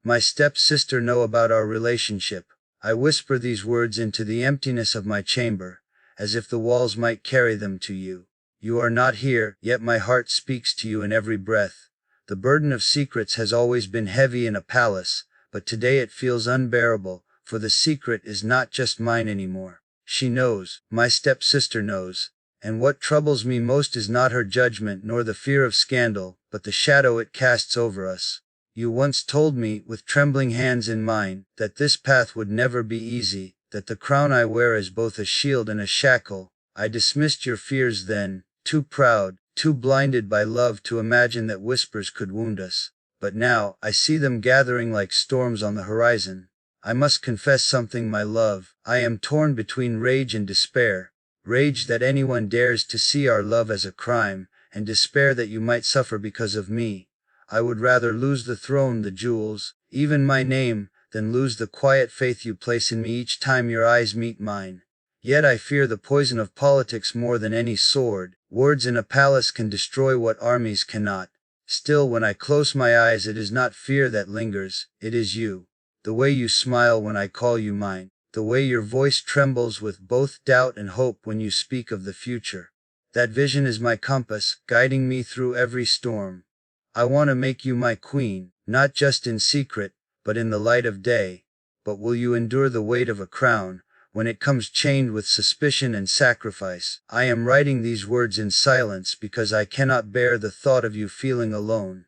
my stepsister know about our relationship? I whisper these words into the emptiness of my chamber, as if the walls might carry them to you. You are not here, yet my heart speaks to you in every breath. The burden of secrets has always been heavy in a palace, but today it feels unbearable, for the secret is not just mine anymore. She knows, my stepsister knows, and what troubles me most is not her judgment nor the fear of scandal, but the shadow it casts over us. You once told me, with trembling hands in mine, that this path would never be easy, that the crown I wear is both a shield and a shackle. I dismissed your fears then, too proud, too blinded by love to imagine that whispers could wound us. But now, I see them gathering like storms on the horizon. I must confess something, my love. I am torn between rage and despair. Rage that anyone dares to see our love as a crime, and despair that you might suffer because of me. I would rather lose the throne, the jewels, even my name, than lose the quiet faith you place in me each time your eyes meet mine. Yet I fear the poison of politics more than any sword. Words in a palace can destroy what armies cannot. Still, when I close my eyes, it is not fear that lingers, it is you. The way you smile when I call you mine. The way your voice trembles with both doubt and hope when you speak of the future. That vision is my compass, guiding me through every storm. I want to make you my queen, not just in secret, but in the light of day. But will you endure the weight of a crown, when it comes chained with suspicion and sacrifice? I am writing these words in silence because I cannot bear the thought of you feeling alone.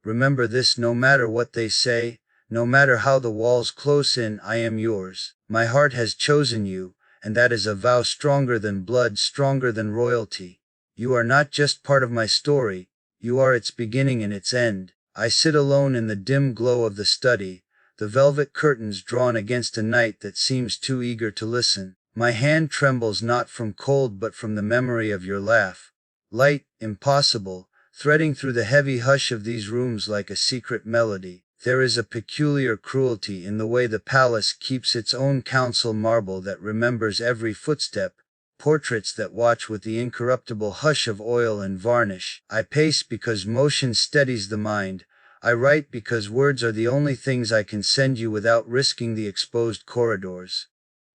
Remember this, no matter what they say, no matter how the walls close in, I am yours. My heart has chosen you, and that is a vow stronger than blood, stronger than royalty. You are not just part of my story, you are its beginning and its end. I sit alone in the dim glow of the study, the velvet curtains drawn against a night that seems too eager to listen. My hand trembles not from cold but from the memory of your laugh. Light, impossible, threading through the heavy hush of these rooms like a secret melody. There is a peculiar cruelty in the way the palace keeps its own council, marble that remembers every footstep, portraits that watch with the incorruptible hush of oil and varnish. I pace because motion steadies the mind. I write because words are the only things I can send you without risking the exposed corridors.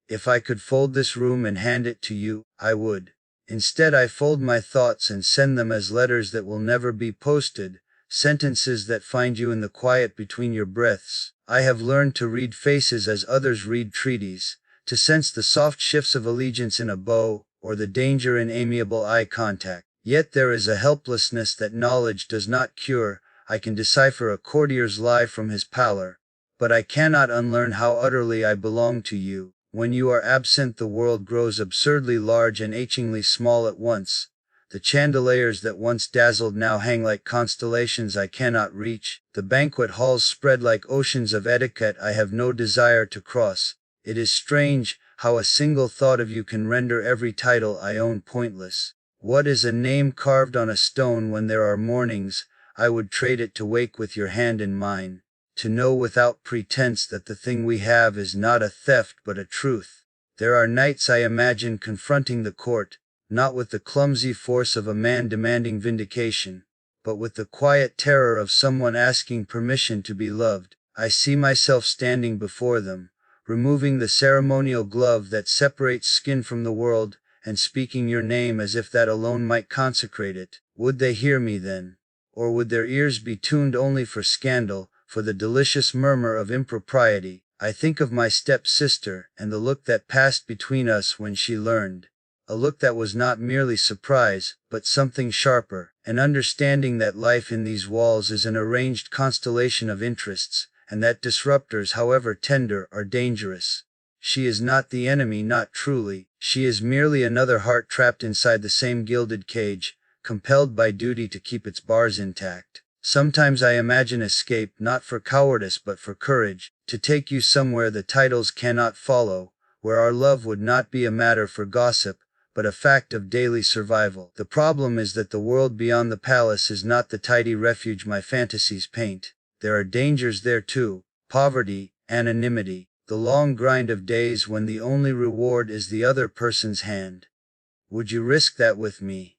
If I could fold this room and hand it to you, I would. Instead, I fold my thoughts and send them as letters that will never be posted, sentences that find you in the quiet between your breaths. I have learned to read faces as others read treaties, to sense the soft shifts of allegiance in a bow, or the danger in amiable eye contact. Yet there is a helplessness that knowledge does not cure. I can decipher a courtier's lie from his pallor, but I cannot unlearn how utterly I belong to you. When you are absent, the world grows absurdly large and achingly small at once. The chandeliers that once dazzled now hang like constellations I cannot reach. The banquet halls spread like oceans of etiquette I have no desire to cross. It is strange how a single thought of you can render every title I own pointless. What is a name carved on a stone when there are mornings I would trade it to wake with your hand in mine, to know without pretense that the thing we have is not a theft but a truth. There are nights I imagine confronting the court, not with the clumsy force of a man demanding vindication, but with the quiet terror of someone asking permission to be loved. I see myself standing before them, removing the ceremonial glove that separates skin from the world, and speaking your name as if that alone might consecrate it. Would they hear me then? Or would their ears be tuned only for scandal, for the delicious murmur of impropriety? I think of my step-sister, and the look that passed between us when she learned. A look that was not merely surprise, but something sharper, an understanding that life in these walls is an arranged constellation of interests, and that disruptors, however tender, are dangerous. She is not the enemy, not truly. She is merely another heart trapped inside the same gilded cage, compelled by duty to keep its bars intact. Sometimes I imagine escape, not for cowardice but for courage, to take you somewhere the titles cannot follow, where our love would not be a matter for gossip, but a fact of daily survival. The problem is that the world beyond the palace is not the tidy refuge my fantasies paint. There are dangers there too: poverty, anonymity, the long grind of days when the only reward is the other person's hand. Would you risk that with me?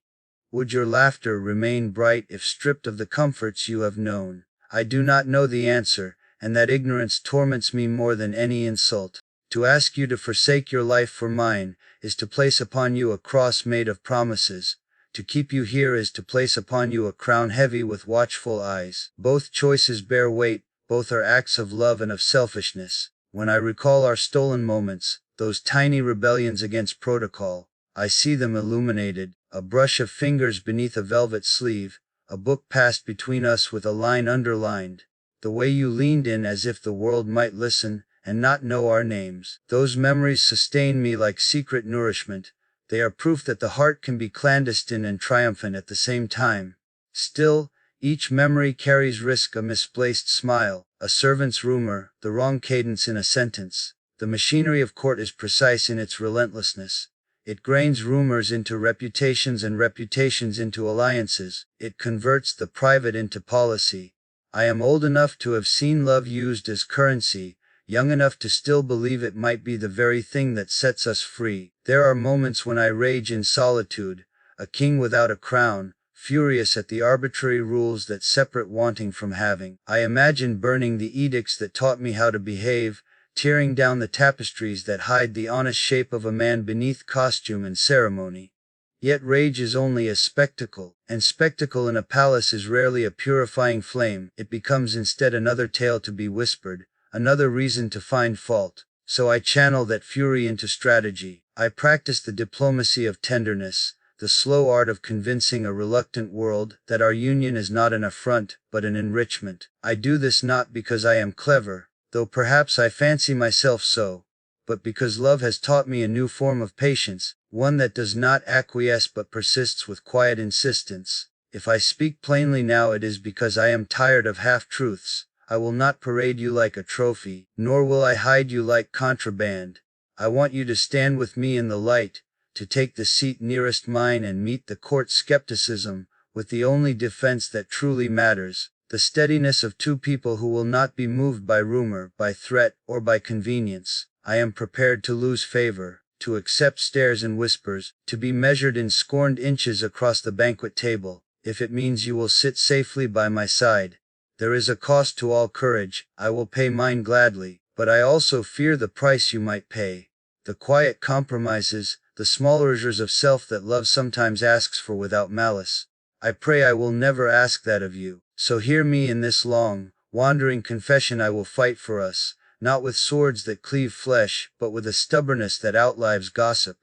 Would your laughter remain bright if stripped of the comforts you have known? I do not know the answer, and that ignorance torments me more than any insult. To ask you to forsake your life for mine is to place upon you a cross made of promises. To keep you here is to place upon you a crown heavy with watchful eyes. Both choices bear weight, both are acts of love and of selfishness. When I recall our stolen moments, those tiny rebellions against protocol, I see them illuminated, a brush of fingers beneath a velvet sleeve, a book passed between us with a line underlined. The way you leaned in as if the world might listen and not know our names. Those memories sustain me like secret nourishment. They are proof that the heart can be clandestine and triumphant at the same time. Still, each memory carries risk: a misplaced smile, a servant's rumor, the wrong cadence in a sentence. The machinery of court is precise in its relentlessness. It grains rumors into reputations and reputations into alliances. It converts the private into policy. I am old enough to have seen love used as currency, young enough to still believe it might be the very thing that sets us free. There are moments when I rage in solitude, a king without a crown, furious at the arbitrary rules that separate wanting from having. I imagine burning the edicts that taught me how to behave, tearing down the tapestries that hide the honest shape of a man beneath costume and ceremony. Yet rage is only a spectacle, and spectacle in a palace is rarely a purifying flame. It becomes instead another tale to be whispered, another reason to find fault. So I channel that fury into strategy. I practice the diplomacy of tenderness, the slow art of convincing a reluctant world that our union is not an affront, but an enrichment. I do this not because I am clever, though perhaps I fancy myself so, but because love has taught me a new form of patience, one that does not acquiesce but persists with quiet insistence. If I speak plainly now, it is because I am tired of half-truths. I will not parade you like a trophy, nor will I hide you like contraband. I want you to stand with me in the light, to take the seat nearest mine and meet the court skepticism with the only defense that truly matters. The steadiness of two people who will not be moved by rumor, by threat, or by convenience. I am prepared to lose favor, to accept stares and whispers, to be measured in scorned inches across the banquet table, if it means you will sit safely by my side. There is a cost to all courage. I will pay mine gladly, but I also fear the price you might pay. The quiet compromises, the small erasures of self that love sometimes asks for without malice. I pray I will never ask that of you. So hear me in this long, wandering confession. I will fight for us, not with swords that cleave flesh, but with a stubbornness that outlives gossip.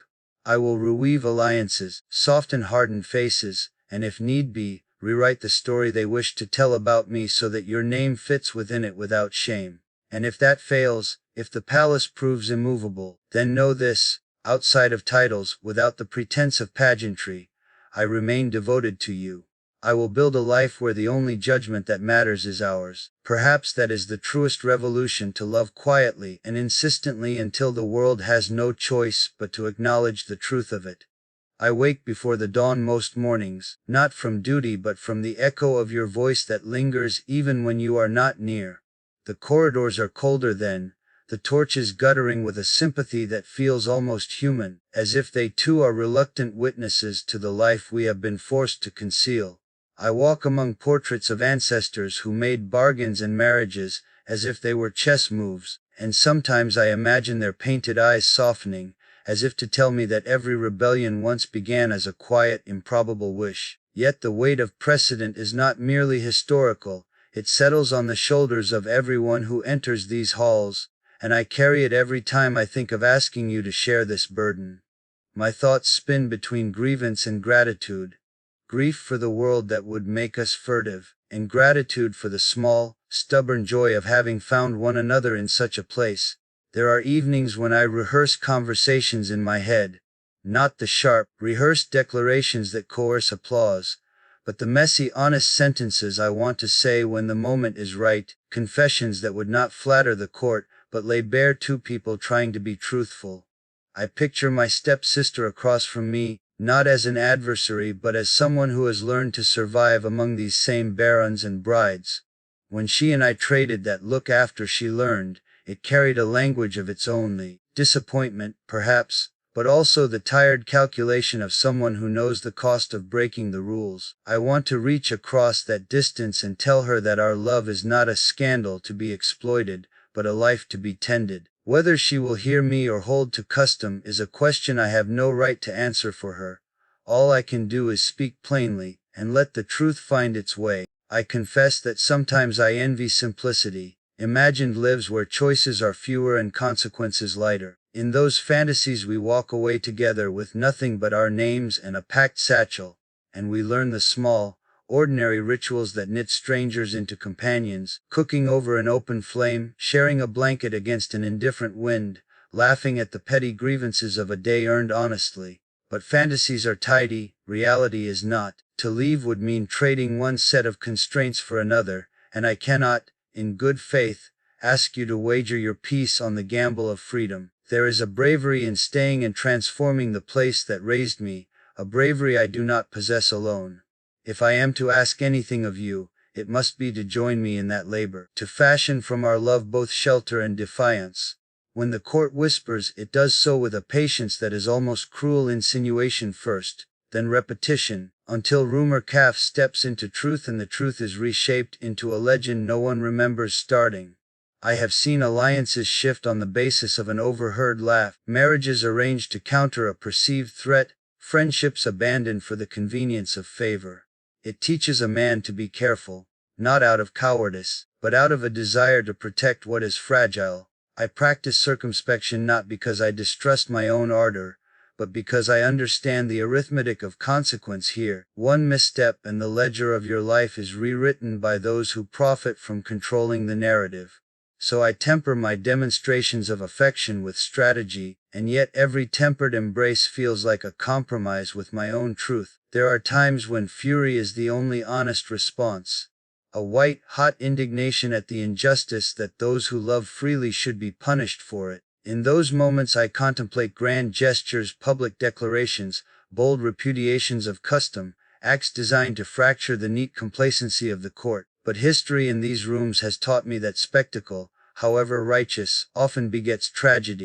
I will reweave alliances, soften hardened faces, and if need be, rewrite the story they wish to tell about me so that your name fits within it without shame. And if that fails, if the palace proves immovable, then know this: outside of titles, without the pretense of pageantry, I remain devoted to you. I will build a life where the only judgment that matters is ours. Perhaps that is the truest revolution: to love quietly and insistently until the world has no choice but to acknowledge the truth of it. I wake before the dawn most mornings, not from duty but from the echo of your voice that lingers even when you are not near. The corridors are colder then, the torches guttering with a sympathy that feels almost human, as if they too are reluctant witnesses to the life we have been forced to conceal. I walk among portraits of ancestors who made bargains and marriages as if they were chess moves, and sometimes I imagine their painted eyes softening, as if to tell me that every rebellion once began as a quiet, improbable wish. Yet the weight of precedent is not merely historical, it settles on the shoulders of everyone who enters these halls, and I carry it every time I think of asking you to share this burden. My thoughts spin between grievance and gratitude. Grief for the world that would make us furtive, and gratitude for the small, stubborn joy of having found one another in such a place. There are evenings when I rehearse conversations in my head, not the sharp, rehearsed declarations that coerce applause, but the messy, honest sentences I want to say when the moment is right, confessions that would not flatter the court, but lay bare two people trying to be truthful. I picture my stepsister across from me, not as an adversary but as someone who has learned to survive among these same barons and brides. When she and I traded that look after she learned, it carried a language of its own, disappointment, perhaps, but also the tired calculation of someone who knows the cost of breaking the rules. I want to reach across that distance and tell her that our love is not a scandal to be exploited, but a life to be tended. Whether she will hear me or hold to custom is a question I have no right to answer for her. All I can do is speak plainly, and let the truth find its way. I confess that sometimes I envy simplicity, imagined lives where choices are fewer and consequences lighter. In those fantasies we walk away together with nothing but our names and a packed satchel, and we learn the small, ordinary rituals that knit strangers into companions, cooking over an open flame, sharing a blanket against an indifferent wind, laughing at the petty grievances of a day earned honestly. But fantasies are tidy, reality is not. To leave would mean trading one set of constraints for another, and I cannot, in good faith, ask you to wager your peace on the gamble of freedom. There is a bravery in staying and transforming the place that raised me, a bravery I do not possess alone. If I am to ask anything of you, it must be to join me in that labor, to fashion from our love both shelter and defiance. When the court whispers, it does so with a patience that is almost cruel. Insinuation first, then repetition, until rumor calf steps into truth and the truth is reshaped into a legend no one remembers starting. I have seen alliances shift on the basis of an overheard laugh, marriages arranged to counter a perceived threat, friendships abandoned for the convenience of favor. It teaches a man to be careful, not out of cowardice, but out of a desire to protect what is fragile. I practice circumspection not because I distrust my own ardor, but because I understand the arithmetic of consequence here. One misstep and the ledger of your life is rewritten by those who profit from controlling the narrative. So I temper my demonstrations of affection with strategy, and yet every tempered embrace feels like a compromise with my own truth. There are times when fury is the only honest response. A white-hot indignation at the injustice that those who love freely should be punished for it. In those moments I contemplate grand gestures, public declarations, bold repudiations of custom, acts designed to fracture the neat complacency of the court. But history in these rooms has taught me that spectacle, however righteous, often begets tragedy.